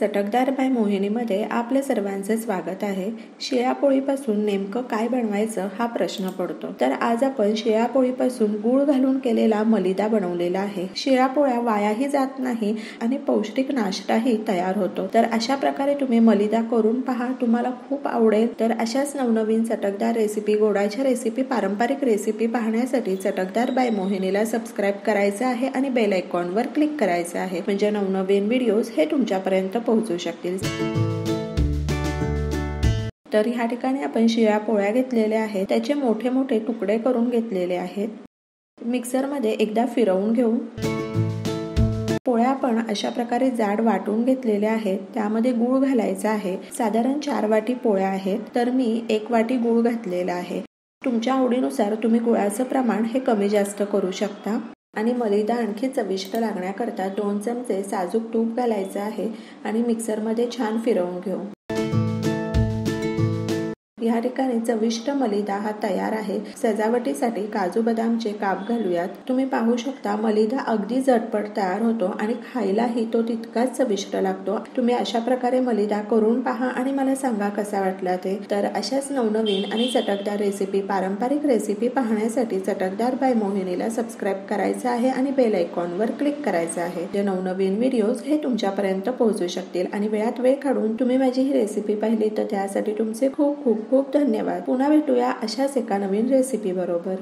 चटकदार बाय मोहिनीमध्ये आपल्या सर्वांचे स्वागत आहे। शिळ्या पोळीपासून नेमकं काय बनवायचं हा प्रश्न पडतो। तर आज आपण शिळ्या पोळीपासून गूळ घालून केलेला मलिदा बनवलेला आहे। शिळ्या पोळ्या वायाही जात नाही आणि पौष्टिक नाश्ताही तयार होतो। तर अशा प्रकारे तुम्ही मलिदा करून पहा, तुम्हाला खूप आवडेल। तर अशाच नवनवीन चटकदार रेसिपी, गोडाच्या रेसिपी, पारंपरिक रेसिपी पाहण्यासाठी चटकदार बाय मोहिनीला सबस्क्राईब करायचं आहे आणि बेल आयकॉनवर क्लिक करायचं आहे, म्हणजे नवनवीन व्हिडिओज हे तुमच्यापर्यंत पोहोचू शकतील। तर ह्या ठिकाणी आपण शिळ्या पोळ्या घेतलेल्या आहेत, त्याचे मोठे मोठे तुकडे करून घेतलेले आहेत। मिक्सरमध्ये एकदा फिरवून घेऊ। पोळ्या आपण अशा प्रकारे जाड वाटून घेतलेल्या आहेत। त्यामध्ये गूळ घालायचा आहे। साधारण 4 वाटी पोळ्या आहेत, तर मी 1 वाटी गूळ घातलेला आहे। तुमच्या आवडीनुसार तुम्ही गुळाचं प्रमाण हे कमी जास्त करू शकता। आणि मलिदा आणखी चविष्ट लागण्याकरता 2 चमचे साजूक तूप घालायचं आहे आणि मिक्सरमध्ये छान फिरवून घेऊ। या ठिकाणी चविष्ट मलिदा हा तयार आहे। सजावटीसाठी काजू बदामचे काप घालूयात। तुम्ही पाहू शकता मलिदा अगदी झटपट तयार होतो आणि खायलाही तो तितकाच चविष्ट लागतो। तुम्ही अशा प्रकारे मलिदा करून पहा आणि मला सांगा कसा वाटला ते। तर अशाच नवनवीन आणि चटकदार रेसिपी, पारंपरिक रेसिपी पाहण्यासाठी चटकदार बाय मोहिनीला सबस्क्राईब करायचं आहे आणि बेल आयकॉनवर क्लिक करायचं आहे, जे नवनवीन व्हिडिओज हे तुमच्यापर्यंत पोहोचू शकतील। आणि वेळात वेळ काढून तुम्ही माझी ही रेसिपी पाहिली तर त्यासाठी तुमचे खूप खूप खूप धन्यवाद। पुन्हा भेटूया अशाच एका नवीन रेसिपी बरोबर।